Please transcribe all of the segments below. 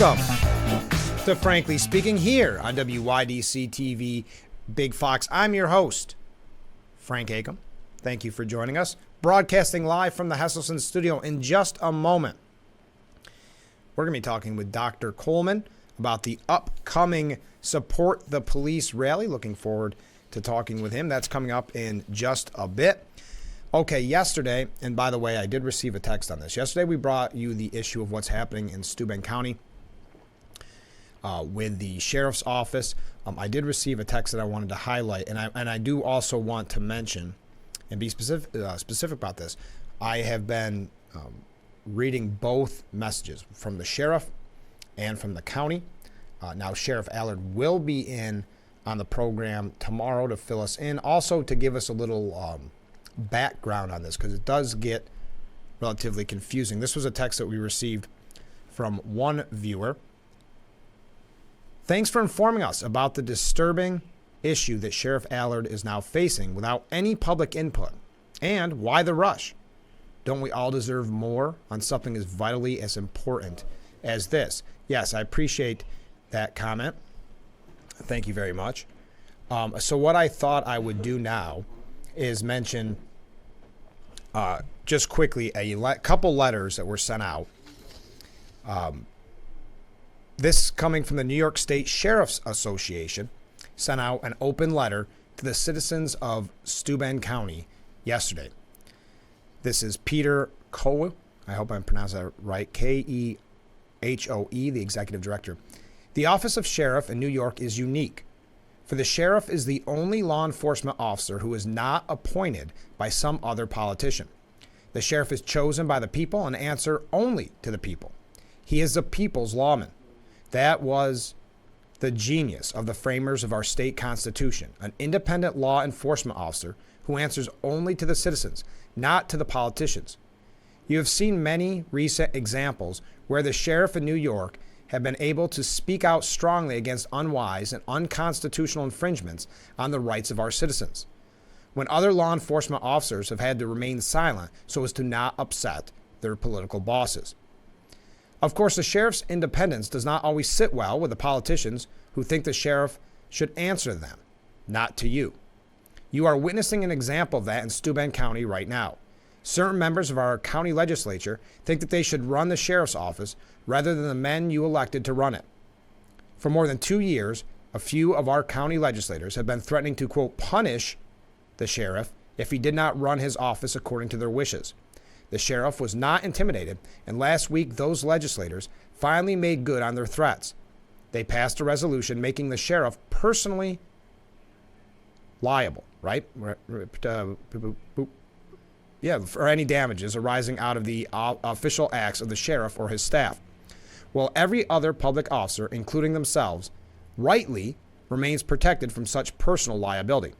Welcome to Frankly Speaking here on WYDC TV Big Fox. I'm your host, Frank Acom. Thank you for joining us. Broadcasting live from the Hesselson studio in just a moment. We're going to be talking with Dr. Coleman about the upcoming Support the Police rally. Looking forward to talking with him. That's coming up in just a bit. Okay, yesterday, and by the way, I did receive a text on this. Yesterday, we brought you the issue of what's happening in Steuben County with the sheriff's office. I did receive a text that I wanted to highlight, and I do also want to mention and be specific about this. I have been reading both messages from the sheriff and from the county. Now, Sheriff Allard will be in on the program tomorrow to fill us in, also to give us a little background on this, because it does get relatively confusing. This was a text that we received from one viewer. Thanks for informing us about the disturbing issue that Sheriff Allard is now facing without any public input. And why the rush? Don't we all deserve more on something as vitally as important as this? Yes, I appreciate that comment. Thank you very much. So what I thought I would do now is mention just quickly a couple letters that were sent out. This coming from the New York State Sheriff's Association, sent out an open letter to the citizens of Steuben County yesterday. This is Peter Koe, I hope I'm pronouncing that right, Kehoe, the executive director. The office of sheriff in New York is unique, for the sheriff is the only law enforcement officer who is not appointed by some other politician. The sheriff is chosen by the people and answer only to the people. He is the people's lawman. That was the genius of the framers of our state constitution, an independent law enforcement officer who answers only to the citizens, not to the politicians. You have seen many recent examples where the sheriff in New York have been able to speak out strongly against unwise and unconstitutional infringements on the rights of our citizens, when other law enforcement officers have had to remain silent so as to not upset their political bosses. Of course, the sheriff's independence does not always sit well with the politicians who think the sheriff should answer to them, not to you. You are witnessing an example of that in Steuben County right now. Certain members of our county legislature think that they should run the sheriff's office rather than the men you elected to run it. For more than 2 years, a few of our county legislators have been threatening to, quote, punish the sheriff if he did not run his office according to their wishes. The sheriff was not intimidated, and last week those legislators finally made good on their threats. They passed a resolution making the sheriff personally liable, right? For any damages arising out of the official acts of the sheriff or his staff. While every other public officer, including themselves, rightly remains protected from such personal liability.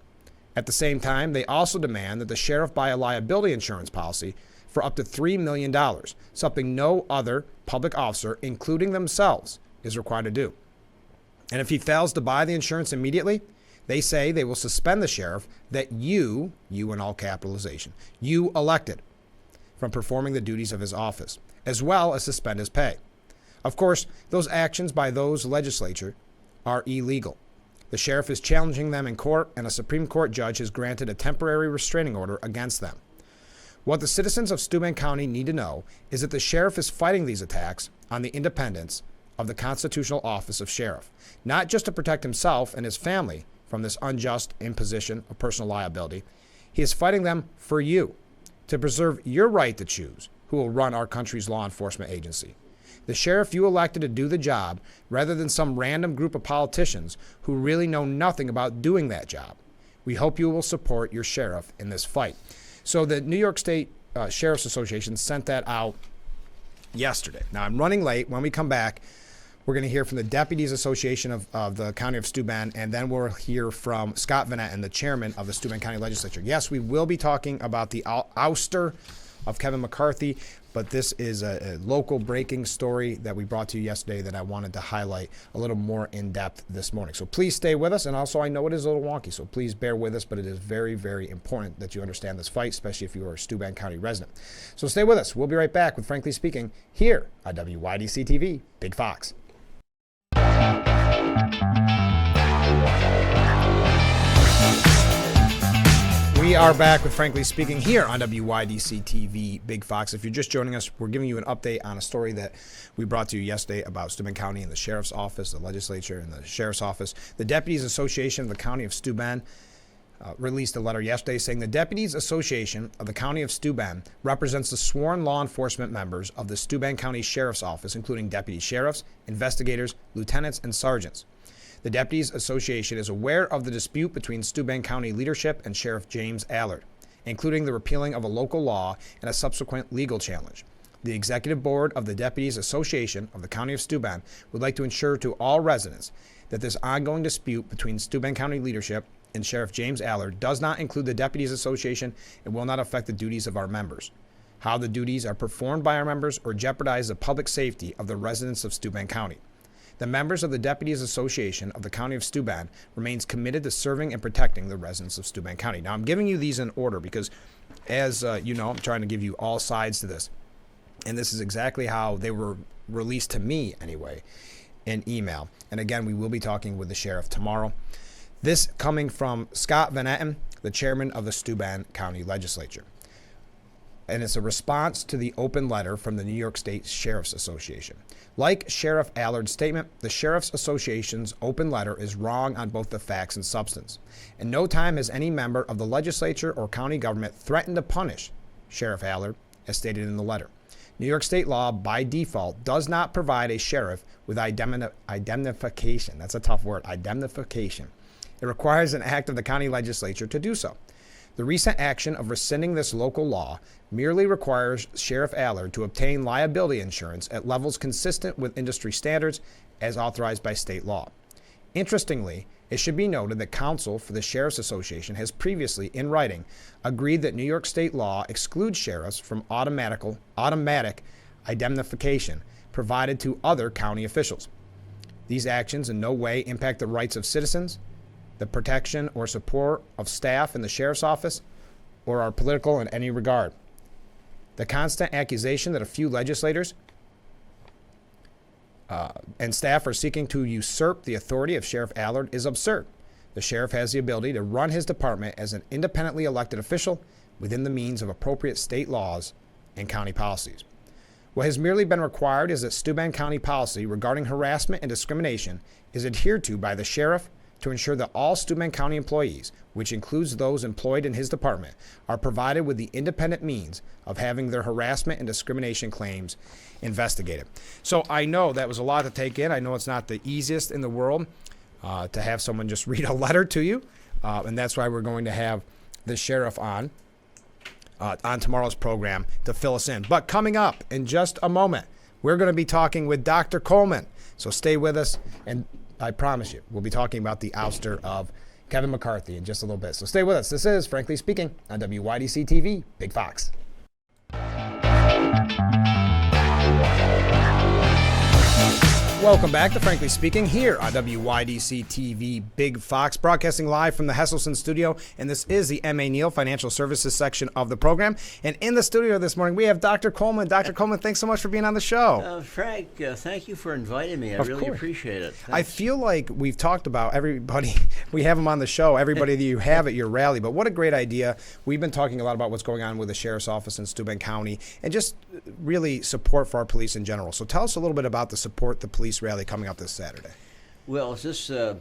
At the same time, they also demand that the sheriff buy a liability insurance policy for up to $3 million, something no other public officer, including themselves, is required to do. And if he fails to buy the insurance immediately, they say they will suspend the sheriff that you in all capitalization, you elected, from performing the duties of his office, as well as suspend his pay. Of course, those actions by those legislature are illegal. The sheriff is challenging them in court, and a Supreme Court judge has granted a temporary restraining order against them. What the citizens of Steuben County need to know is that the sheriff is fighting these attacks on the independence of the constitutional office of sheriff, not just to protect himself and his family from this unjust imposition of personal liability. He is fighting them for you, to preserve your right to choose who will run our country's law enforcement agency. The sheriff you elected to do the job rather than some random group of politicians who really know nothing about doing that job. We hope you will support your sheriff in this fight. So the New York State Sheriff's Association sent that out yesterday. Now, I'm running late. When we come back, we're going to hear from the Deputies Association of the County of Steuben, and then we'll hear from Scott Van Etten, the chairman of the Steuben County Legislature. Yes, we will be talking about the ouster of Kevin McCarthy, but this is a local breaking story that we brought to you yesterday that I wanted to highlight a little more in depth this morning. So please stay with us. And also, I know it is a little wonky, so please bear with us, but it is very, very important that you understand this fight, especially if you are a Steuben County resident. So stay with us. We'll be right back with Frankly Speaking here on WYDC TV, Big Fox. We are back with Frankly Speaking here on WYDC TV Big Fox. If you're just joining us, we're giving you an update on a story that we brought to you yesterday about Steuben County and the Sheriff's Office, the legislature and the Sheriff's Office. The Deputies Association of the County of Steuben released a letter yesterday saying the Deputies Association of the County of Steuben represents the sworn law enforcement members of the Steuben County Sheriff's Office, including deputy sheriffs, investigators, lieutenants, and sergeants. The Deputies Association is aware of the dispute between Steuben County leadership and Sheriff James Allard, including the repealing of a local law and a subsequent legal challenge. The Executive Board of the Deputies Association of the County of Steuben would like to ensure to all residents that this ongoing dispute between Steuben County leadership and Sheriff James Allard does not include the Deputies Association and will not affect the duties of our members, how the duties are performed by our members, or jeopardize the public safety of the residents of Steuben County. The members of the Deputies Association of the County of Steuben remains committed to serving and protecting the residents of Steuben County. Now, I'm giving you these in order because, as you know, I'm trying to give you all sides to this. And this is exactly how they were released to me, anyway, in email. And again, we will be talking with the sheriff tomorrow. This coming from Scott Van Etten, the chairman of the Steuben County Legislature. And it's a response to the open letter from the New York State Sheriff's Association. Like Sheriff Allard's statement, the Sheriff's Association's open letter is wrong on both the facts and substance. In no time has any member of the legislature or county government threatened to punish Sheriff Allard, as stated in the letter. New York state law, by default, does not provide a sheriff with indemnification. That's a tough word, indemnification. It requires an act of the county legislature to do so. The recent action of rescinding this local law merely requires Sheriff Allard to obtain liability insurance at levels consistent with industry standards as authorized by state law. Interestingly, it should be noted that counsel for the Sheriff's Association has previously, in writing, agreed that New York state law excludes sheriffs from automatic indemnification provided to other county officials. These actions in no way impact the rights of citizens, the protection or support of staff in the sheriff's office, or are political in any regard. The constant accusation that a few legislators and staff are seeking to usurp the authority of Sheriff Allard is absurd. The sheriff has the ability to run his department as an independently elected official within the means of appropriate state laws and county policies. What has merely been required is that Steuben County policy regarding harassment and discrimination is adhered to by the sheriff to ensure that all Steuben County employees, which includes those employed in his department, are provided with the independent means of having their harassment and discrimination claims investigated. So I know that was a lot to take in. I know it's not the easiest in the world to have someone just read a letter to you, and that's why we're going to have the sheriff on tomorrow's program to fill us in. But coming up in just a moment, we're going to be talking with Dr. Coleman. So stay with us, and I promise you, we'll be talking about the ouster of Kevin McCarthy in just a little bit. So stay with us. This is Frankly Speaking on WYDC TV, Big Fox. Welcome back to Frankly Speaking here on WYDC TV Big Fox, broadcasting live from the Hesselson studio. And this is the M.A. Neal Financial Services section of the program. And in the studio this morning, we have Dr. Coleman. Dr. Coleman, thanks so much for being on the show. Frank, thank you for inviting me. I really appreciate it. Thanks. I feel like we've talked about everybody. We have them on the show, everybody that you have at your rally. But what a great idea. We've been talking a lot about what's going on with the Sheriff's Office in Steuben County and just really support for our police in general. So tell us a little bit about the Support the Police rally coming up this Saturday. Well, it's this a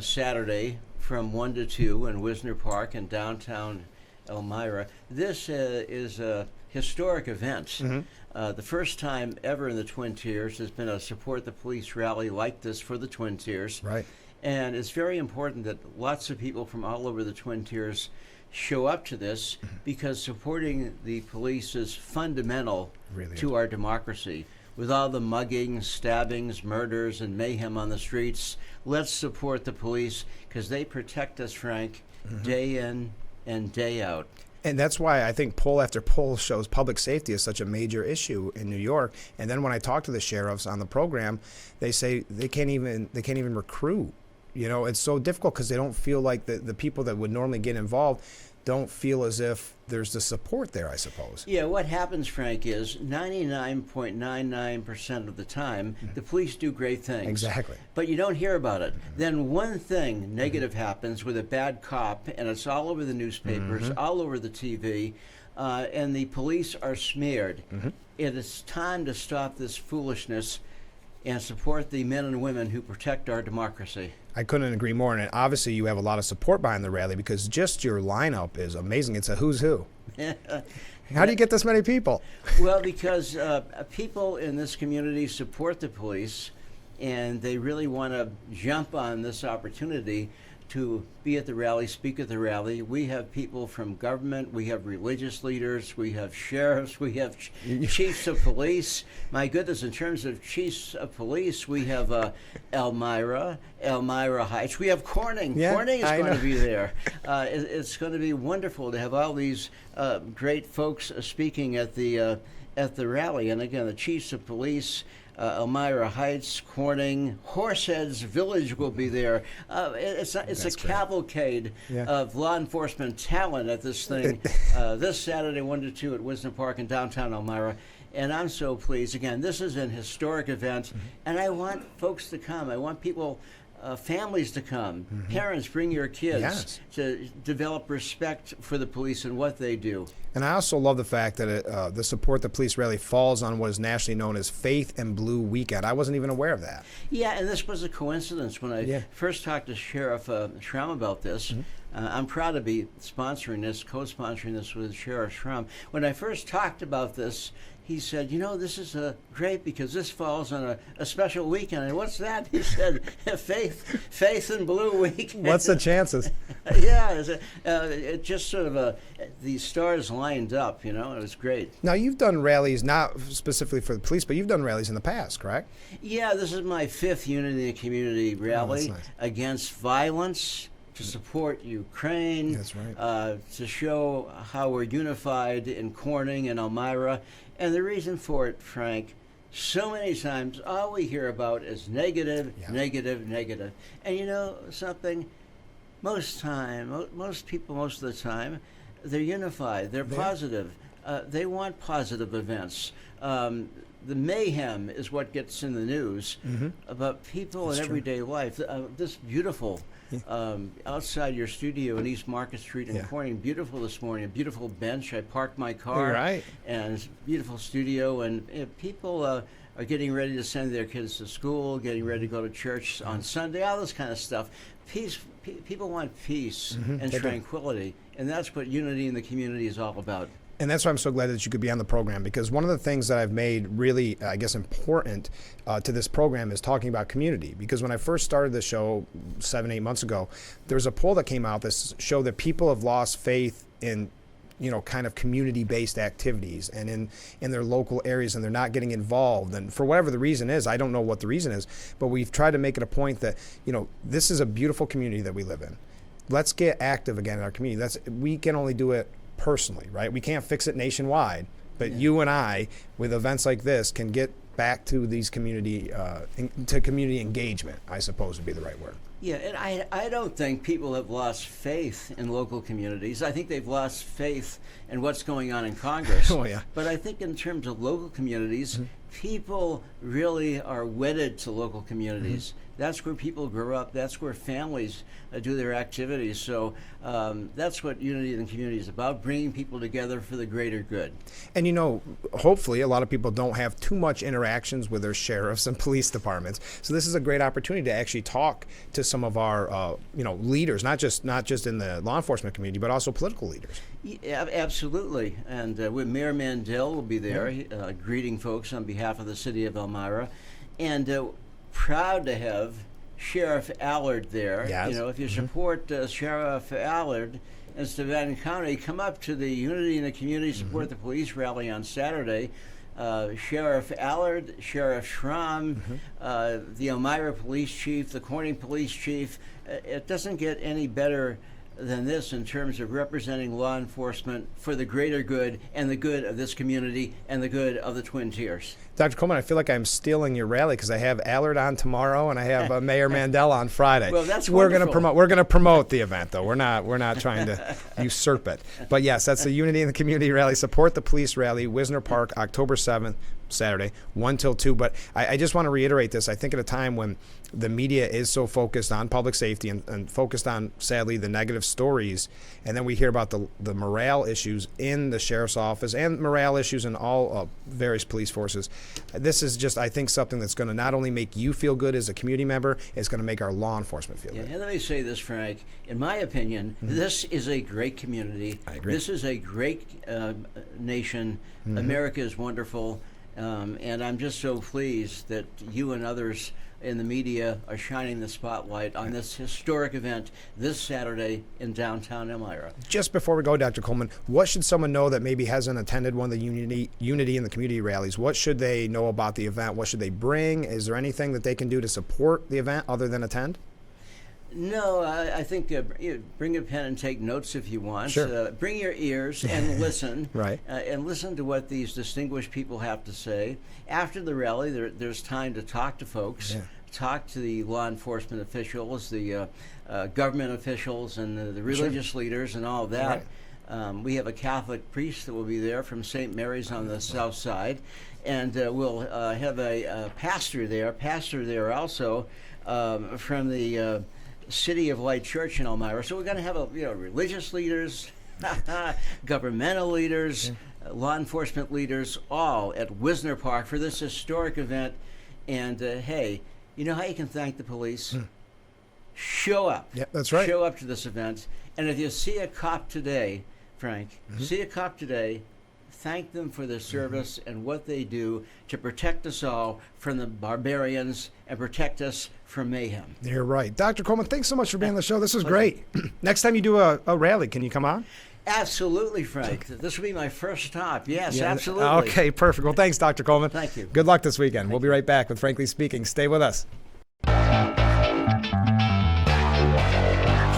Saturday from 1 to 2 in Wisner Park in downtown Elmira. This is a historic event. Mm-hmm. The first time ever in the Twin Tiers has been a Support the Police rally like this for the Twin Tiers. Right. And it's very important that lots of people from all over the Twin Tiers show up to this because supporting the police is fundamental to our democracy. With all the muggings, stabbings, murders, and mayhem on the streets, let's support the police because they protect us, Frank, day in and day out. And that's why I think poll after poll shows public safety is such a major issue in New York. And then when I talk to the sheriffs on the program, they say they can't even recruit. You know, it's so difficult because they don't feel like the people that would normally get involved, don't feel as if there's the support there, I suppose. Yeah, what happens, Frank, is 99.99% of the time, the police do great things. Exactly. But you don't hear about it. Then one thing negative happens with a bad cop, and it's all over the newspapers, all over the TV, and the police are smeared. It is time to stop this foolishness and support the men and women who protect our democracy. I couldn't agree more. And obviously, you have a lot of support behind the rally because just your lineup is amazing. It's a who's who. How do you get this many people? Well, because people in this community support the police, and they really want to jump on this opportunity to be at the rally, speak at the rally. We have people from government, we have religious leaders, we have sheriffs, we have chiefs of police. My goodness, in terms of chiefs of police, we have Elmira Heights. We have Corning. Yeah, Corning is I going know. to be there. It's going to be wonderful to have all these great folks speaking at the rally. And again, the chiefs of police, Elmira Heights, Corning, Horseheads Village will be there. It's a That's great. cavalcade Yeah. of law enforcement talent at this thing this Saturday, 1 to 2 at Wisdom Park in downtown Elmira. And I'm so pleased. Again, this is an historic event, and I want folks to come. I want people, families to come. Parents, bring your kids Yes. to develop respect for the police and what they do. And I also love the fact that the Support the Police rally falls on what is nationally known as Faith and Blue Weekend. I wasn't even aware of that. Yeah, and this was a coincidence. When I first talked to Sheriff Schramm about this, I'm proud to be sponsoring this, co-sponsoring this with Sheriff Schramm. When I first talked about this, he said, this is great because this falls on a special weekend. And what's that? He said, Faith and Blue Weekend. What's the chances? Yeah, it just sort of, the stars lined up, it was great. Now, you've done rallies, not specifically for the police, but you've done rallies in the past, correct? Yeah, this is my 5th Unity in the Community rally nice. against violence, to support Ukraine. That's right. To show how we're unified in Corning and Elmira. And the reason for it, Frank, so many times all we hear about is negative, negative, negative. And you know something? Most people, most of the time, they're unified. They're positive. They want positive events. The mayhem is what gets in the news about people in everyday life. This beautiful, outside your studio in East Market Street in Corning, beautiful this morning, a beautiful bench. I parked my car, and it's a beautiful studio, and people are getting ready to send their kids to school, getting ready to go to church on Sunday, all this kind of stuff. Peace. People want peace and tranquility, and that's what unity in the community is all about. And that's why I'm so glad that you could be on the program, because one of the things that I've made really, I guess, important to this program is talking about community. Because when I first started the show 7-8 months ago, there was a poll that came out that showed that people have lost faith in kind of community-based activities and in their local areas, and they're not getting involved. And for whatever the reason is, I don't know what the reason is, but we've tried to make it a point that, this is a beautiful community that we live in. Let's get active again in our community. We can only do it personally, right? We can't fix it nationwide, but you and I, with events like this, can get back to these community engagement, I suppose would be the right word. Yeah, and I don't think people have lost faith in local communities. I think they've lost faith in what's going on in Congress. Oh, yeah. But I think in terms of local communities, people really are wedded to local communities. That's where people grow up. That's where families do their activities. So that's what Unity in the Community is about, bringing people together for the greater good. And hopefully a lot of people don't have too much interactions with their sheriffs and police departments. So this is a great opportunity to actually talk to some of our leaders, not just in the law enforcement community, but also political leaders. Yeah, absolutely. And Mayor Mandel will be there greeting folks on behalf of the city of Elmira. And proud to have Sheriff Allard there. Yes. If you support Sheriff Allard in Stavanger County, come up to the Unity in the Community Support the Police rally on Saturday. Sheriff Allard, Sheriff Schramm, the Elmira Police Chief, the Corning Police Chief. It doesn't get any better than this in terms of representing law enforcement for the greater good and the good of this community and the good of the Twin Tiers. Dr. Coleman, I feel like I'm stealing your rally because I have Allard on tomorrow and I have Mayor Mandel on Friday. Well, that's we're wonderful. We're going to promote the event, though. We're not trying to usurp it. But yes, that's the Unity in the Community rally. Support the police rally, Wisner Park, October 7th, Saturday, 1 till 2. But I just want to reiterate this. I think at a time when the media is so focused on public safety and focused on, sadly, the negative stories, and then we hear about the morale issues in the sheriff's office and morale issues in all various police forces. This is just, I think, something that's going to not only make you feel good as a community member, it's going to make our law enforcement feel good. And let me say this, Frank. In my opinion, this is a great community. I agree. This is a great nation. America is wonderful. And I'm just so pleased that you and others in the media are shining the spotlight on this historic event this Saturday in downtown Elmira. Just before we go, Dr. Coleman, what should someone know that maybe hasn't attended one of the Unity in the Community rallies? What should they know about the event? What should they bring? Is there anything that they can do to support the event other than attend? No, I think bring a pen and take notes if you want. Sure. Bring your ears and listen. Right. And listen to what these distinguished people have to say. After the rally, there's time to talk to folks, talk to the law enforcement officials, the government officials, and the religious leaders and all of that. Right. We have a Catholic priest that will be there from St. Mary's on the south side. And we'll have a pastor there also from the City of Light Church in Elmira. So we're going to have religious leaders, governmental leaders, law enforcement leaders, all at Wisner Park for this historic event. And hey, you know how you can thank the police? Show up. Yeah, that's right. Show up to this event. And if you see a cop today, Frank, see a cop today, thank them for their service and what they do to protect us all from the barbarians and protect us from mayhem. You're right. Dr. Coleman, thanks so much for being on the show. This was great. Next time you do a rally, can you come on? Absolutely, Frank. This will be my first stop. Yes, absolutely. Okay, perfect. Well, thanks, Dr. Coleman. Thank you. Good luck this weekend. We'll be right back with Frankly Speaking. Stay with us.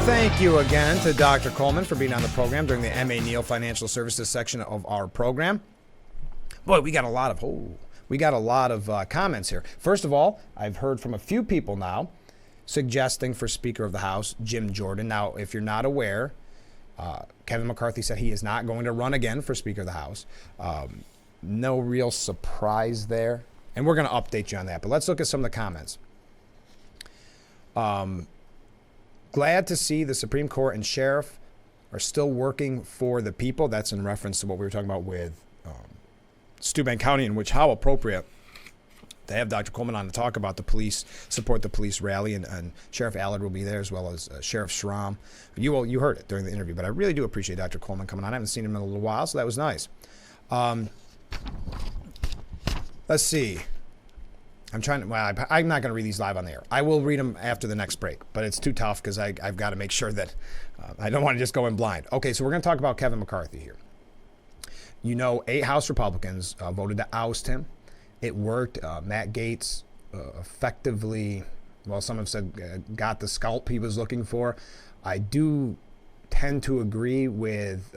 Thank you again to Dr. Coleman for being on the program during the M.A. Neal Financial Services section of our program. Boy, we got a lot of comments here. First of all, I've heard from a few people now suggesting for Speaker of the House, Jim Jordan. Now, if you're not aware, Kevin McCarthy said he is not going to run again for Speaker of the House. No real surprise there. And we're going to update you on that. But let's look at some of the comments. Glad to see the Supreme Court and sheriff are still working for the people. That's in reference to what we were talking about with Steuben County, in which how appropriate to have Dr. Coleman on to talk about the police, support the police rally, and Sheriff Allard will be there as well as Sheriff Schramm. You heard it during the interview, but I really do appreciate Dr. Coleman coming on. I haven't seen him in a little while, so that was nice. Let's see. I'm not going to read these live on the air. I will read them after the next break, but it's too tough because I've got to make sure that I don't want to just go in blind. Okay, so we're going to talk about Kevin McCarthy here. 8 House Republicans voted to oust him. It worked. Matt Gaetz effectively, well, some have said got the scalp he was looking for. I do tend to agree with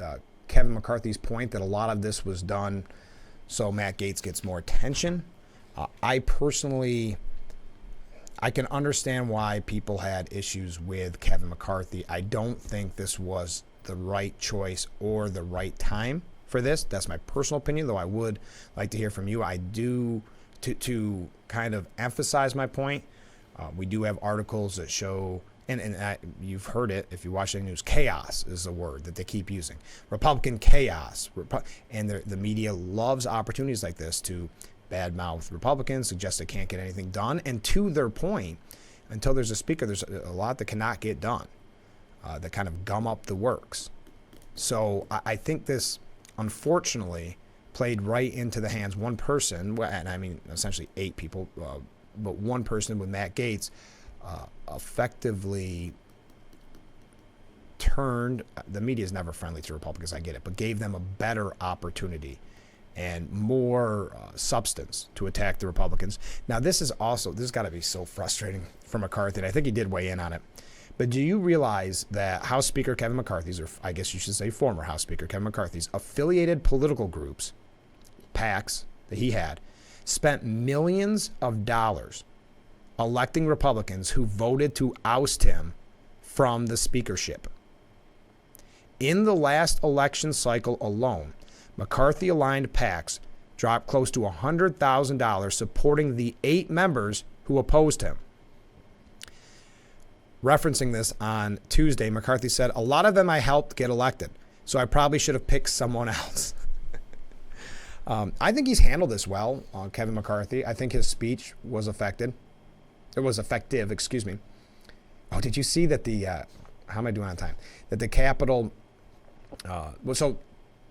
Kevin McCarthy's point that a lot of this was done so Matt Gaetz gets more attention. I personally, I can understand why people had issues with Kevin McCarthy. I don't think this was the right choice or the right time for this. That's my personal opinion, though I would like to hear from you. I do, to kind of emphasize my point, we do have articles that show, and you've heard it if you watch the news, chaos is the word that they keep using. Republican chaos. And the media loves opportunities like this to badmouth Republicans, suggest they can't get anything done. And to their point, until there's a speaker, there's a lot that cannot get done that kind of gum up the works. So I think this, unfortunately, played right into the hands one person, and I mean essentially 8 people, but one person with Matt Gaetz effectively turned, the media is never friendly to Republicans, I get it, but gave them a better opportunity and more substance to attack the Republicans. Now, this has got to be so frustrating for McCarthy, and I think he did weigh in on it. But do you realize that House Speaker Kevin McCarthy's, or I guess you should say former House Speaker Kevin McCarthy's, affiliated political groups, PACs that he had, spent millions of dollars electing Republicans who voted to oust him from the speakership? In the last election cycle alone, McCarthy-aligned PACs dropped close to $100,000 supporting the 8 members who opposed him. Referencing this on Tuesday, McCarthy said, "A lot of them I helped get elected, so I probably should have picked someone else." I think he's handled this well, Kevin McCarthy. I think his speech was effective. It was effective, excuse me. Oh, did you see that the, how am I doing on time? That the Capitol, so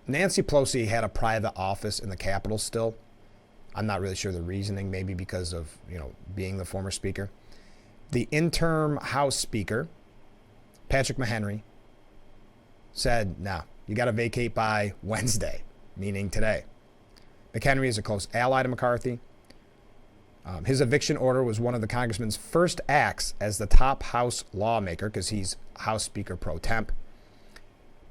Nancy Pelosi had a private office in the Capitol still. I'm not really sure the reasoning, maybe because of, being the former speaker. The interim House Speaker, Patrick McHenry, said, "No, you got to vacate by Wednesday," meaning today. McHenry is a close ally to McCarthy. His eviction order was one of the congressman's first acts as the top House lawmaker, because he's House Speaker pro temp.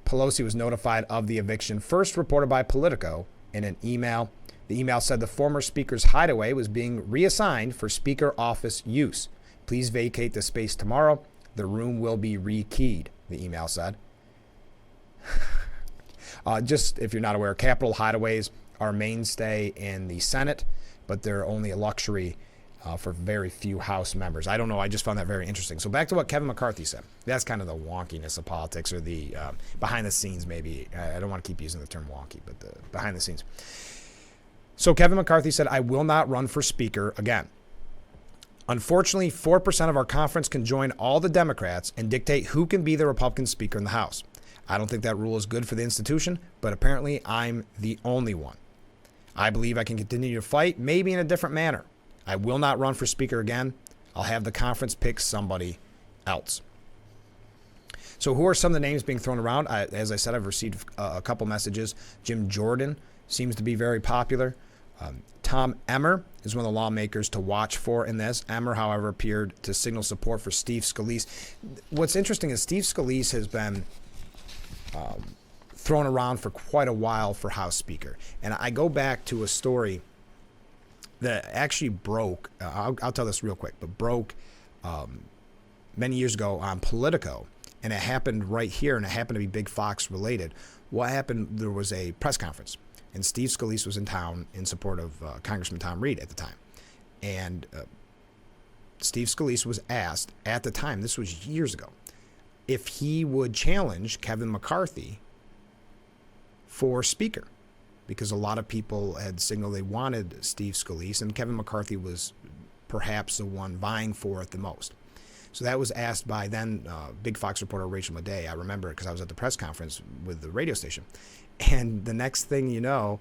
Pelosi was notified of the eviction, first reported by Politico in an email. The email said the former speaker's hideaway was being reassigned for speaker office use. "Please vacate the space tomorrow. The room will be rekeyed," the email said. Just if you're not aware, Capitol hideaways are a mainstay in the Senate, but they're only a luxury for very few House members. I don't know. I just found that very interesting. So back to what Kevin McCarthy said. That's kind of the wonkiness of politics, or the behind the scenes, maybe. I don't want to keep using the term wonky, but the behind the scenes. So Kevin McCarthy said, "I will not run for speaker again. Unfortunately, 4% of our conference can join all the Democrats and dictate who can be the Republican speaker in the House. I don't think that rule is good for the institution, but apparently I'm the only one. I believe I can continue to fight, maybe in a different manner. I will not run for speaker again. I'll have the conference pick somebody else." So who are some of the names being thrown around? As I said, I've received a couple messages. Jim Jordan seems to be very popular. Tom Emmer is one of the lawmakers to watch for in this. Emmer, however, appeared to signal support for Steve Scalise. What's interesting is Steve Scalise has been thrown around for quite a while for House Speaker. And I go back to a story that actually broke, I'll tell this real quick, but broke many years ago on Politico. And it happened right here, and it happened to be Big Fox related. What happened, there was a press conference, and Steve Scalise was in town in support of Congressman Tom Reed at the time. And Steve Scalise was asked at the time, this was years ago, if he would challenge Kevin McCarthy for speaker, because a lot of people had signaled they wanted Steve Scalise, and Kevin McCarthy was perhaps the one vying for it the most. So that was asked by then Big Fox reporter Rachel Madej. I remember it because I was at the press conference with the radio station. And the next thing you know,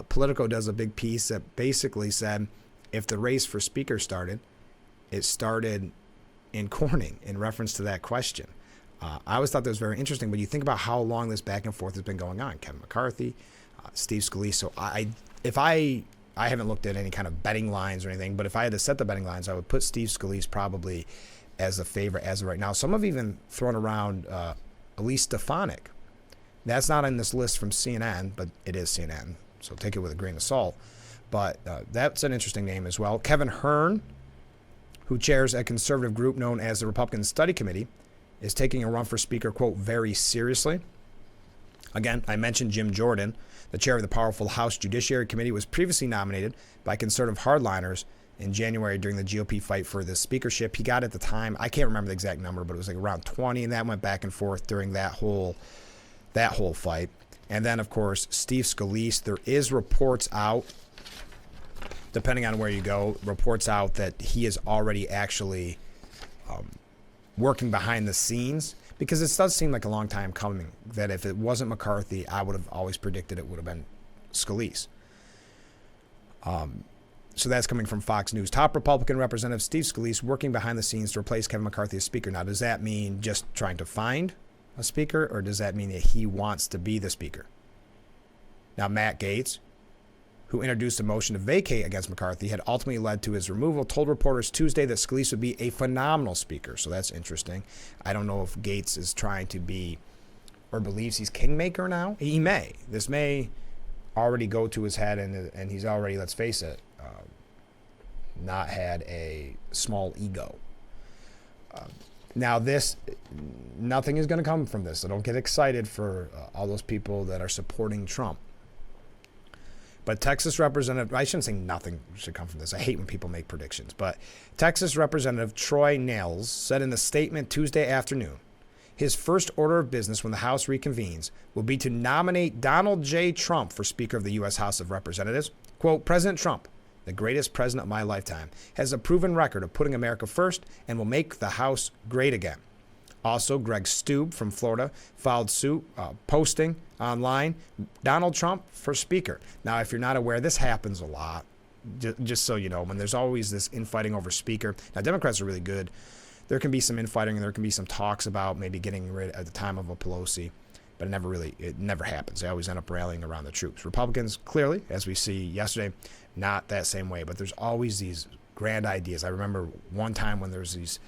Politico does a big piece that basically said if the race for speaker started, it started in Corning in reference to that question. I always thought that was very interesting, but you think about how long this back and forth has been going on. Kevin McCarthy, Steve Scalise. So I haven't looked at any kind of betting lines or anything, but if I had to set the betting lines, I would put Steve Scalise probably as a favorite as of right now. Some have even thrown around Elise Stefanik. That's not on this list from CNN, but it is CNN, so take it with a grain of salt. But that's an interesting name as well. Kevin Hern, who chairs a conservative group known as the Republican Study Committee, is taking a run for speaker, quote, very seriously. Again, I mentioned Jim Jordan, the chair of the powerful House Judiciary Committee, was previously nominated by conservative hardliners in January during the GOP fight for the speakership. He got at the time, I can't remember the exact number, but it was like around 20, and that went back and forth during that whole fight. And then, of course, Steve Scalise. There is reports out, depending on where you go, reports out that he is already actually working behind the scenes, because it does seem like a long time coming that if it wasn't McCarthy, I would have always predicted it would have been Scalise. So that's coming from Fox News. Top Republican Representative Steve Scalise working behind the scenes to replace Kevin McCarthy as speaker. Now, does that mean just trying to find a speaker, or does that mean that he wants to be the speaker? Now, Matt Gaetz, who introduced a motion to vacate against McCarthy, had ultimately led to his removal, told reporters Tuesday that Scalise would be a phenomenal speaker. So that's interesting. I don't know if Gaetz is trying to be or believes he's kingmaker now. He may. This may already go to his head, and he's already, let's face it, not had a small ego. Now nothing is going to come from this, so don't get excited for all those people that are supporting Trump. But Texas Representative, I shouldn't say nothing should come from this. I hate when people make predictions. But Texas Representative Troy Nehls said in a statement Tuesday afternoon, his first order of business when the House reconvenes will be to nominate Donald J. Trump for Speaker of the U.S. House of Representatives. Quote, President Trump, the greatest president of my lifetime, has a proven record of putting America first and will make the House great again. Also, Greg Stube from Florida filed suit, posting online, Donald Trump for Speaker. Now, if you're not aware, this happens a lot, just so you know, when there's always this infighting over Speaker. Now, Democrats are really good. There can be some infighting and there can be some talks about maybe getting rid at the time of a Pelosi, but it never happens. They always end up rallying around the troops. Republicans, clearly, as we see yesterday, not that same way, but there's always these grand ideas. I remember one time when there was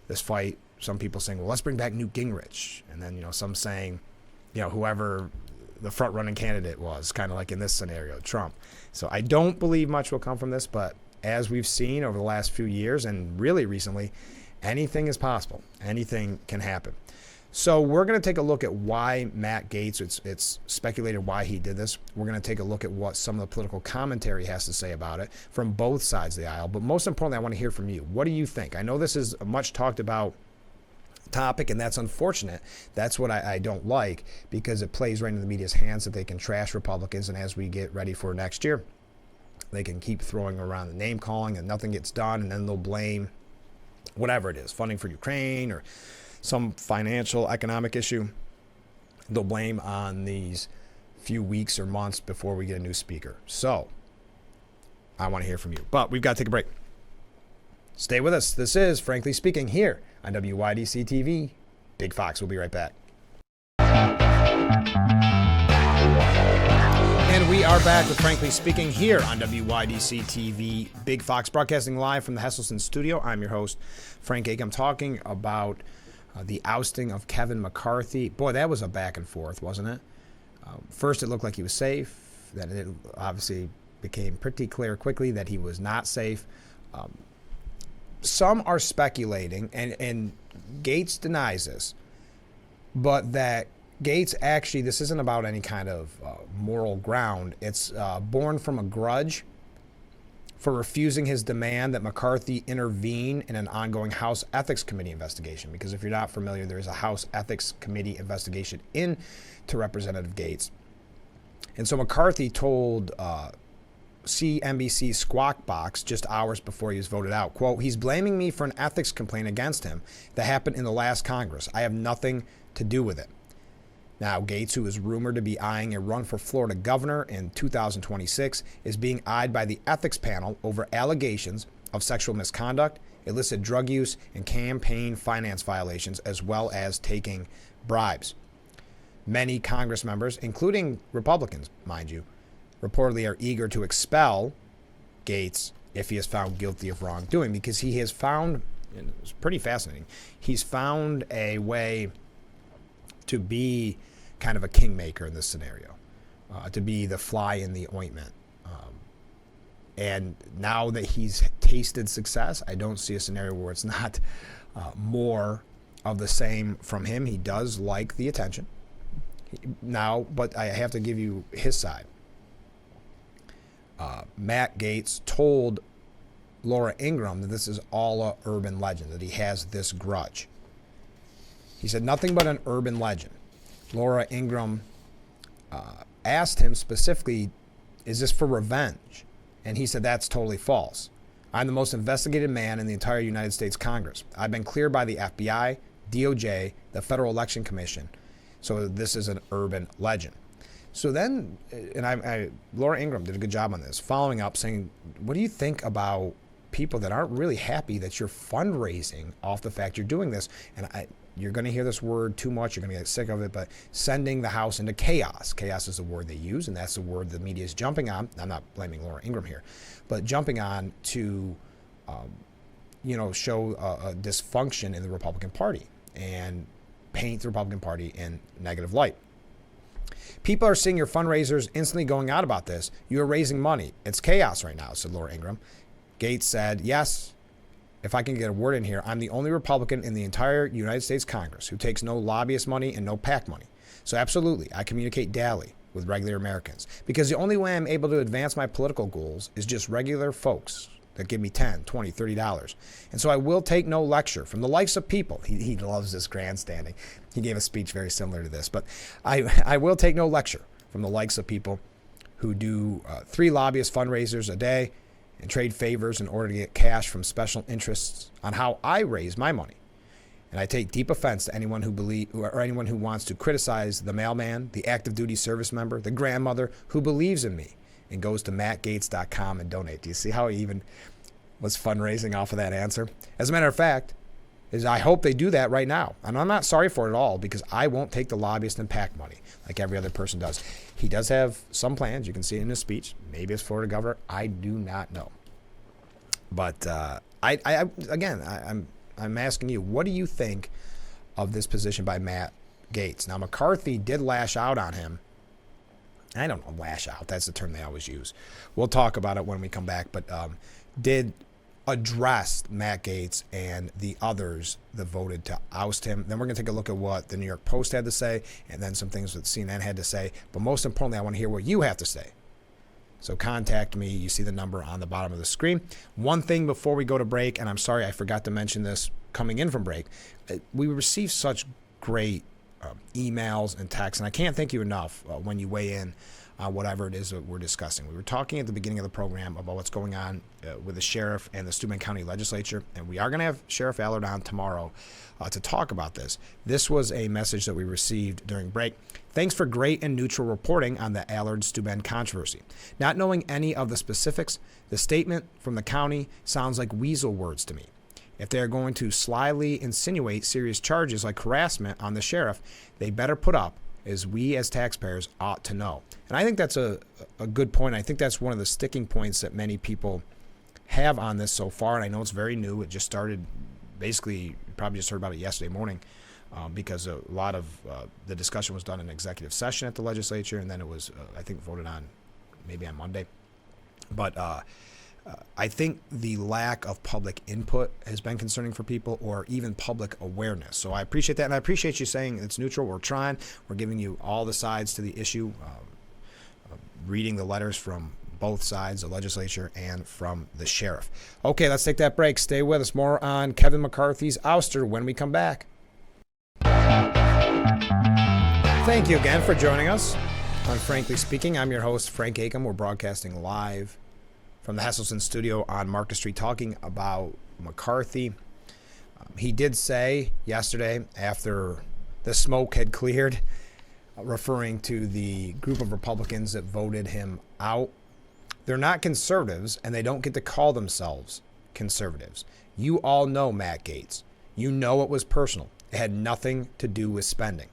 this fight, some people saying, well, let's bring back Newt Gingrich. And then, some saying, whoever the front running candidate was, kind of like in this scenario, Trump. So I don't believe much will come from this, but as we've seen over the last few years and really recently, anything is possible. Anything can happen. So we're going to take a look at why Matt Gaetz, it's speculated why he did this. We're going to take a look at what some of the political commentary has to say about it from both sides of the aisle. But most importantly, I want to hear from you. What do you think? I know this is a much talked about topic, and that's unfortunate. That's what I don't like, because it plays right into the media's hands that they can trash Republicans, and as we get ready for next year, they can keep throwing around the name calling and nothing gets done, and then they'll blame whatever it is, funding for Ukraine or some financial economic issue. They'll blame on these few weeks or months before we get a new speaker. So I want to hear from you, but we've got to take a break. Stay with us. This is Frankly Speaking here on WYDC TV. Big Fox. We'll be right back. And we are back with Frankly Speaking here on WYDC TV. Big Fox, broadcasting live from the Hesselson studio. I'm your host, Frank Ake. I'm talking about the ousting of Kevin McCarthy. Boy, that was a back and forth, wasn't it? First, it looked like he was safe. Then it obviously became pretty clear quickly that he was not safe. Some are speculating, and Gaetz denies this, but that Gaetz actually, this isn't about any kind of moral ground. It's born from a grudge for refusing his demand that McCarthy intervene in an ongoing House Ethics Committee investigation. Because if you're not familiar, there is a House Ethics Committee investigation into Representative Gaetz. And so McCarthy told CNBC's Squawk Box just hours before he was voted out, quote, he's blaming me for an ethics complaint against him that happened in the last Congress. I have nothing to do with it. Now, Gaetz, who is rumored to be eyeing a run for Florida governor in 2026, is being eyed by the ethics panel over allegations of sexual misconduct, illicit drug use, and campaign finance violations, as well as taking bribes. Many Congress members, including Republicans, mind you, reportedly are eager to expel Gaetz if he is found guilty of wrongdoing, because he has found, and it's pretty fascinating, he's found a way to be kind of a kingmaker in this scenario, to be the fly in the ointment. And now that he's tasted success, I don't see a scenario where it's not more of the same from him. He does like the attention. Now, but I have to give you his side. Matt Gaetz told Laura Ingraham that this is all an urban legend, that he has this grudge. He said nothing but an urban legend. Laura Ingraham asked him specifically, is this for revenge? And he said, that's totally false. I'm the most investigated man in the entire United States Congress. I've been cleared by the FBI, DOJ, the Federal Election Commission. So this is an urban legend. So then, and Laura Ingraham did a good job on this, following up saying, what do you think about people that aren't really happy that you're fundraising off the fact you're doing this? And you're going to hear this word too much. You're going to get sick of it, but sending the House into chaos. Chaos is the word they use, and that's the word the media is jumping on. I'm not blaming Laura Ingraham here, but jumping on to, show a dysfunction in the Republican Party and paint the Republican Party in negative light. People are seeing your fundraisers instantly going out about this. You are raising money. It's chaos right now, said Laura Ingraham. Gates said, yes, if I can get a word in here, I'm the only Republican in the entire United States Congress who takes no lobbyist money and no PAC money. So absolutely, I communicate daily with regular Americans because the only way I'm able to advance my political goals is just regular folks that give me $10, $20, $30. And so I will take no lecture from the likes of people. He loves this grandstanding. He gave a speech very similar to this, but I will take no lecture from the likes of people who do 3 lobbyist fundraisers a day and trade favors in order to get cash from special interests on how I raise my money. And I take deep offense to anyone anyone who wants to criticize the mailman, the active duty service member, the grandmother who believes in me and goes to mattgaetz.com and donate. Do you see how he even was fundraising off of that answer? As a matter of fact, I hope they do that right now. And I'm not sorry for it at all because I won't take the lobbyist and PAC money like every other person does. He does have some plans. You can see it in his speech. Maybe it's Florida governor. I do not know. But I'm asking you, what do you think of this position by Matt Gaetz? Now, McCarthy did lash out on him. I don't know, lash out. That's the term they always use. We'll talk about it when we come back. But did address Matt Gaetz and the others that voted to oust him. Then we're going to take a look at what the New York Post had to say and then some things that CNN had to say. But most importantly, I want to hear what you have to say. So contact me. You see the number on the bottom of the screen. One thing before we go to break, and I'm sorry I forgot to mention this coming in from break. We received such great emails and texts, and I can't thank you enough when you weigh in on whatever it is that we're discussing. We were talking at the beginning of the program about what's going on with the sheriff and the Steuben County Legislature, and we are going to have Sheriff Allard on tomorrow to talk about this. This was a message that we received during break. Thanks for great and neutral reporting on the Allard-Steuben controversy. Not knowing any of the specifics, the statement from the county sounds like weasel words to me. If they are going to slyly insinuate serious charges like harassment on the sheriff, they better put up, as we as taxpayers ought to know. And I think that's a good point. I think that's one of the sticking points that many people have on this so far. And I know it's very new. It just started, basically, you probably just heard about it yesterday morning because a lot of the discussion was done in executive session at the legislature. And then it was, I think, voted on maybe on Monday. But I think the lack of public input has been concerning for people, or even public awareness. So I appreciate that, and I appreciate you saying it's neutral. We're trying. We're giving you all the sides to the issue, reading the letters from both sides, the legislature and from the sheriff. Okay, let's take that break. Stay with us. More on Kevin McCarthy's ouster when we come back. Thank you again for joining us on Frankly Speaking. I'm your host, Frank Acom. We're broadcasting live from the Hesselson studio on Marcus Street, talking about McCarthy. He did say yesterday, after the smoke had cleared, referring to the group of Republicans that voted him out, they're not conservatives, and they don't get to call themselves conservatives. You all know Matt Gaetz. You know it was personal. It had nothing to do with spending.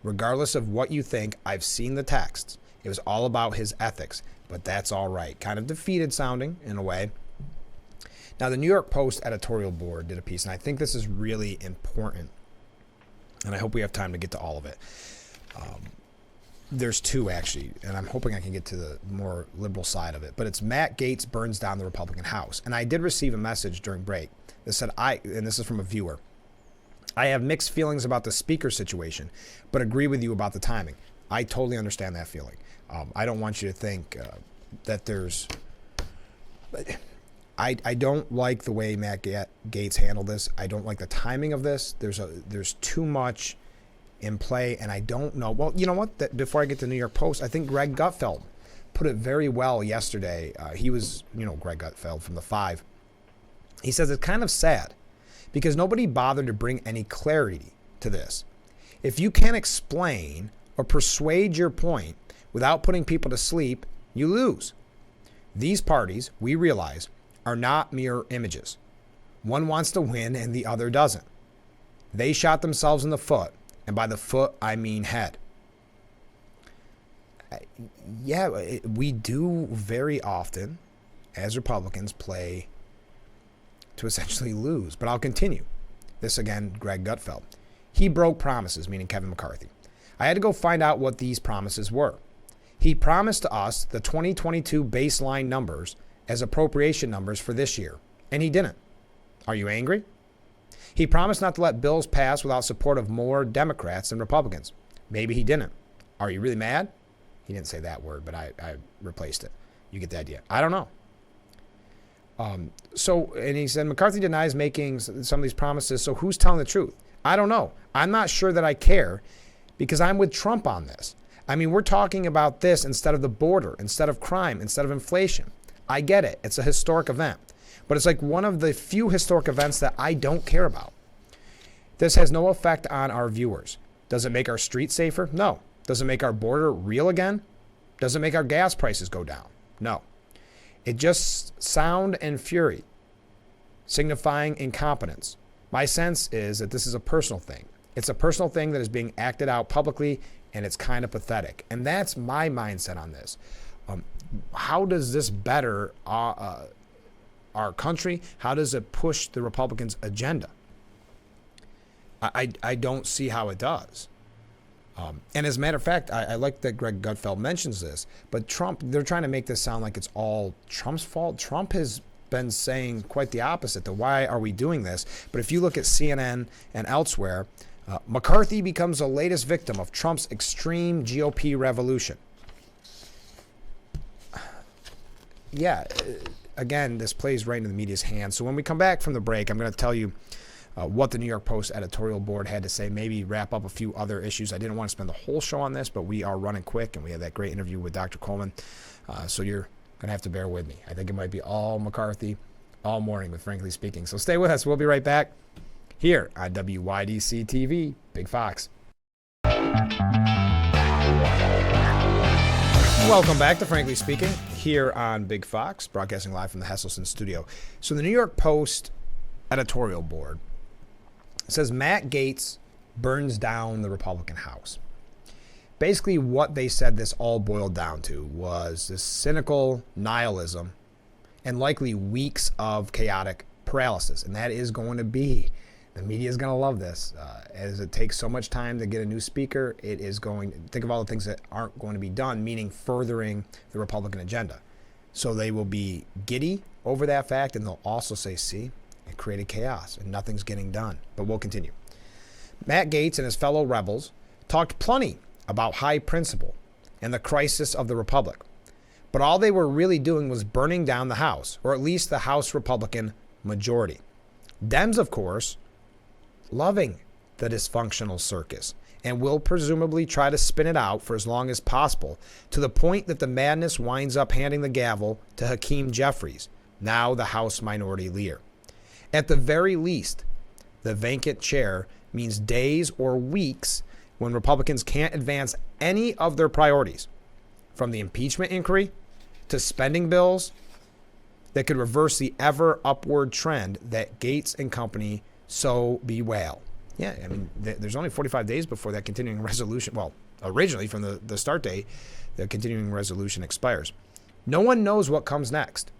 Regardless of what you think, I've seen the texts. It was all about his ethics. But that's all right. Kind of defeated sounding in a way. Now, the New York Post editorial board did a piece, and I think this is really important. And I hope we have time to get to all of it. There's two, actually, and I'm hoping I can get to the more liberal side of it. But it's Matt Gaetz burns down the Republican House. And I did receive a message during break that said, and this is from a viewer, I have mixed feelings about the speaker situation, but agree with you about the timing. I totally understand that feeling. I don't want you to think that there's... I don't like the way Matt Gaetz handled this. I don't like the timing of this. There's too much in play, and I don't know. Well, you know what? Before I get to the New York Post, I think Greg Gutfeld put it very well yesterday. He was, Greg Gutfeld from the Five. He says it's kind of sad because nobody bothered to bring any clarity to this. If you can't explain or persuade your point without putting people to sleep, you lose. These parties, we realize, are not mirror images. One wants to win and the other doesn't. They shot themselves in the foot, and by the foot, I mean head. Yeah, we do very often, as Republicans, play to essentially lose. But I'll continue. This again, Greg Gutfeld. He broke promises, meaning Kevin McCarthy. I had to go find out what these promises were. He promised to us the 2022 baseline numbers as appropriation numbers for this year, and he didn't. Are you angry? He promised not to let bills pass without support of more Democrats than Republicans. Maybe he didn't. Are you really mad? He didn't say that word, but I replaced it. You get the idea. I don't know. And he said, McCarthy denies making some of these promises, so who's telling the truth? I don't know. I'm not sure that I care because I'm with Trump on this. I mean, we're talking about this instead of the border, instead of crime, instead of inflation. I get it. It's a historic event. But it's like one of the few historic events that I don't care about. This has no effect on our viewers. Does it make our streets safer? No. Does it make our border real again? Does it make our gas prices go down? No. It just sound and fury, signifying incompetence. My sense is that this is a personal thing. It's a personal thing that is being acted out publicly, and it's kind of pathetic. And that's my mindset on this. How does this better our country? How does it push the Republicans' agenda? I don't see how it does. And as a matter of fact, I like that Greg Gutfeld mentions this, but Trump, they're trying to make this sound like it's all Trump's fault. Trump has been saying quite the opposite, that why are we doing this? But if you look at CNN and elsewhere, McCarthy becomes the latest victim of Trump's extreme GOP revolution. Yeah, again, this plays right into the media's hands. So when we come back from the break, I'm going to tell you what the New York Post editorial board had to say, maybe wrap up a few other issues. I didn't want to spend the whole show on this, but we are running quick, and we had that great interview with Dr. Coleman. So you're going to have to bear with me. I think it might be all McCarthy all morning with Frankly Speaking. So stay with us. We'll be right back here on WYDC TV, Big Fox. Welcome back to Frankly Speaking here on Big Fox, broadcasting live from the Hesselson studio. So the New York Post editorial board says Matt Gaetz burns down the Republican House. Basically, what they said this all boiled down to was this cynical nihilism and likely weeks of chaotic paralysis. And that is going to be, the media is going to love this. As it takes so much time to get a new speaker, it is going, think of all the things that aren't going to be done, meaning furthering the Republican agenda. So they will be giddy over that fact, and they'll also say, see, it created chaos and nothing's getting done. But we'll continue. Matt Gaetz and his fellow rebels talked plenty about high principle and the crisis of the republic. But all they were really doing was burning down the House, or at least the House Republican majority. Dems, of course, loving the dysfunctional circus, and will presumably try to spin it out for as long as possible, to the point that the madness winds up handing the gavel to Hakeem Jeffries, now the House Minority Leader. At the very least, the vacant chair means days or weeks when Republicans can't advance any of their priorities, from the impeachment inquiry to spending bills that could reverse the ever upward trend that Gaetz and company so bewail. Yeah, I mean, there's only 45 days before that continuing resolution, well, originally from the start date, the continuing resolution expires. No one knows what comes next.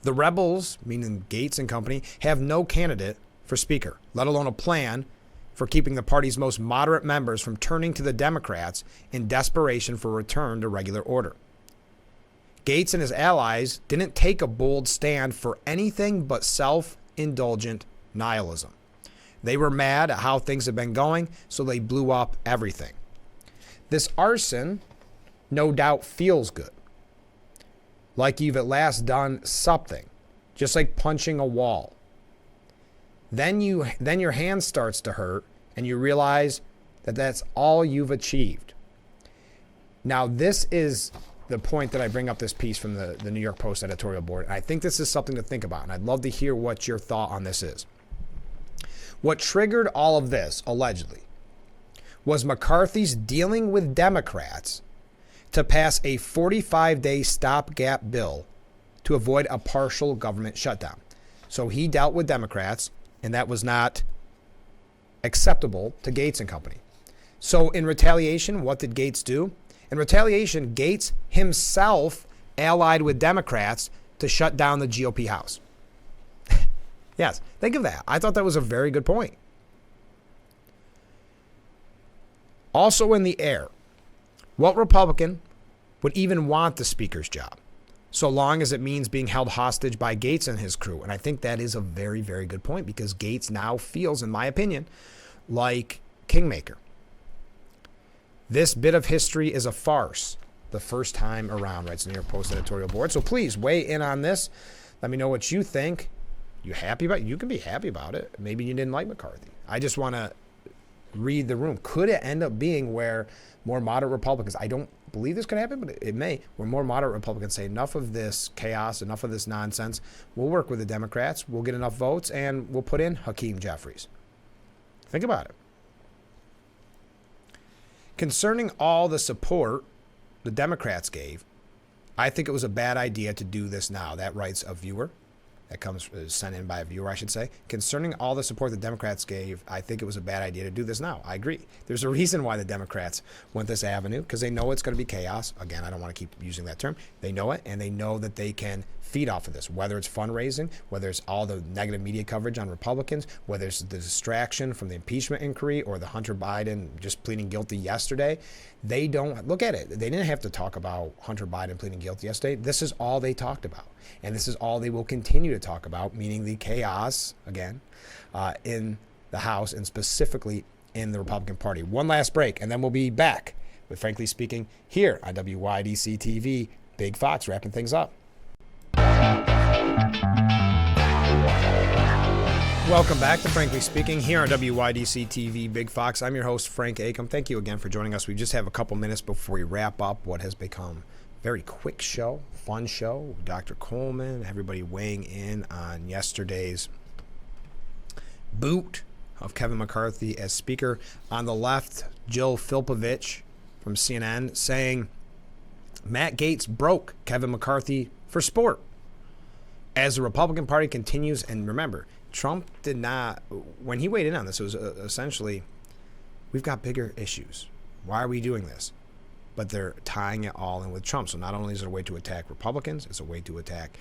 The rebels, meaning Gaetz and company, have no candidate for speaker, let alone a plan for keeping the party's most moderate members from turning to the Democrats in desperation for a return to regular order. Gaetz and his allies didn't take a bold stand for anything but self-indulgent nihilism. They were mad at how things had been going, so they blew up everything. This arson no doubt feels good, like you've at last done something, just like punching a wall. Then your hand starts to hurt, and you realize that that's all you've achieved. Now, this is the point that I bring up this piece from the New York Post editorial board, and I think this is something to think about, and I'd love to hear what your thought on this is. What triggered all of this, allegedly, was McCarthy's dealing with Democrats to pass a 45-day stopgap bill to avoid a partial government shutdown. So he dealt with Democrats, and that was not acceptable to Gates and company. So in retaliation, what did Gates do? In retaliation, Gates himself allied with Democrats to shut down the GOP House. Yes, think of that. I thought that was a very good point. Also in the air, what Republican would even want the Speaker's job, so long as it means being held hostage by Gates and his crew? And I think that is a very, very good point, because Gates now feels, in my opinion, like kingmaker. This bit of history is a farce the first time around, writes the New York Post editorial board. So please weigh in on this. Let me know what you think. You happy about it? You can be happy about it. Maybe you didn't like McCarthy. I just want to read the room. Could it end up being where more moderate Republicans, I don't believe this could happen, but it may, where more moderate Republicans say enough of this chaos, enough of this nonsense. We'll work with the Democrats. We'll get enough votes, and we'll put in Hakeem Jeffries. Think about it. Concerning all the support the Democrats gave, I think it was a bad idea to do this now. That writes a viewer. That comes sent in by a viewer, I should say. Concerning all the support the Democrats gave, I think it was a bad idea to do this now. I agree. There's a reason why the Democrats went this avenue, because they know it's going to be chaos. Again, I don't want to keep using that term. They know it, and they know that they can feed off of this, whether it's fundraising, whether it's all the negative media coverage on Republicans, whether it's the distraction from the impeachment inquiry or the Hunter Biden just pleading guilty yesterday. They don't look at it. They didn't have to talk about Hunter Biden pleading guilty yesterday. This is all they talked about. And this is all they will continue to talk about, meaning the chaos, again, in the House and specifically in the Republican Party. One last break, and then we'll be back with Frankly Speaking here on WYDC TV. Big Fox wrapping things up. Welcome back to Frankly Speaking here on WYDC TV, Big Fox. I'm your host, Frank Acom. Thank you again for joining us. We just have a couple minutes before we wrap up what has become a very quick show, fun show. Dr. Coleman, everybody weighing in on yesterday's boot of Kevin McCarthy as Speaker. On the left, Jill Filpovich from CNN saying Matt Gaetz broke Kevin McCarthy for sport. As the Republican Party continues, and remember, Trump did not, when he weighed in on this, it was essentially, we've got bigger issues. Why are we doing this? But they're tying it all in with Trump. So not only is it a way to attack Republicans, it's a way to attack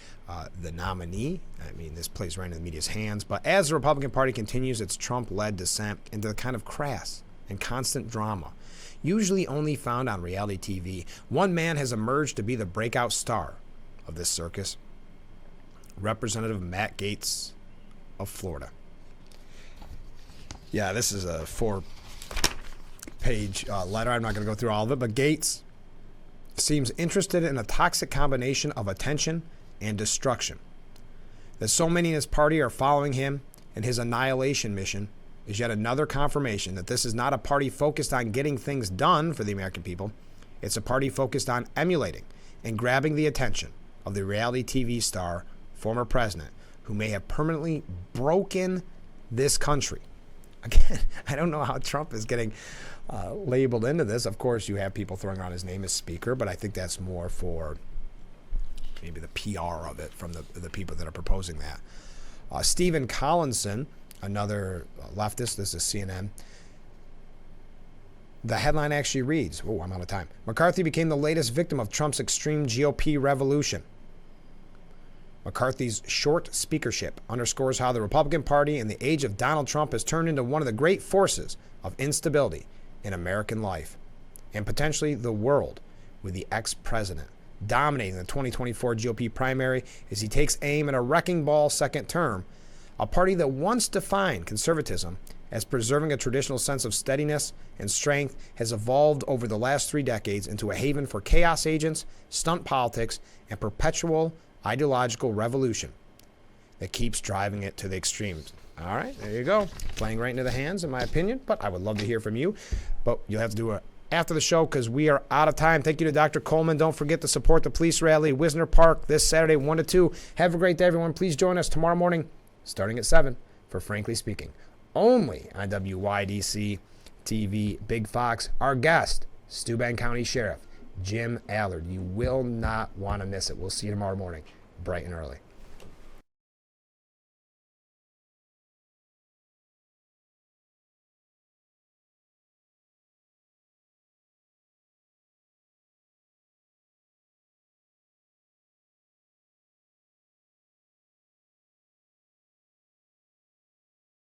the nominee. I mean, this plays right into the media's hands. But as the Republican Party continues its Trump-led descent into the kind of crass and constant drama, usually only found on reality TV, one man has emerged to be the breakout star of this circus. Representative Matt Gaetz of Florida. Yeah, this is a 4-page letter. I'm not going to go through all of it, but Gaetz seems interested in a toxic combination of attention and destruction. That so many in his party are following him and his annihilation mission is yet another confirmation that this is not a party focused on getting things done for the American people. It's a party focused on emulating and grabbing the attention of the reality TV star, former president, who may have permanently broken this country. Again, I don't know how Trump is getting labeled into this. Of course, you have people throwing around his name as Speaker, but I think that's more for maybe the PR of it from the people that are proposing that. Stephen Collinson, another leftist, this is CNN. The headline actually reads, oh, I'm out of time. McCarthy became the latest victim of Trump's extreme GOP revolution. McCarthy's short speakership underscores how the Republican Party in the age of Donald Trump has turned into one of the great forces of instability in American life and potentially the world, with the ex-president dominating the 2024 GOP primary as he takes aim at a wrecking ball second term. A party that once defined conservatism as preserving a traditional sense of steadiness and strength has evolved over the last 3 decades into a haven for chaos agents, stunt politics, and perpetual ideological revolution that keeps driving it to the extremes. All right, there you go. Playing right into the hands, in my opinion, but I would love to hear from you. But you'll have to do it after the show because we are out of time. Thank you to Dr. Coleman. Don't forget to support the police rally, Wisner Park, this Saturday, 1 to 2. Have a great day, everyone. Please join us tomorrow morning, starting at 7, for Frankly Speaking, only on WYDC TV, Big Fox. Our guest, Steuben County Sheriff Jim Allard. You will not want to miss it. We'll see you tomorrow morning, bright and early.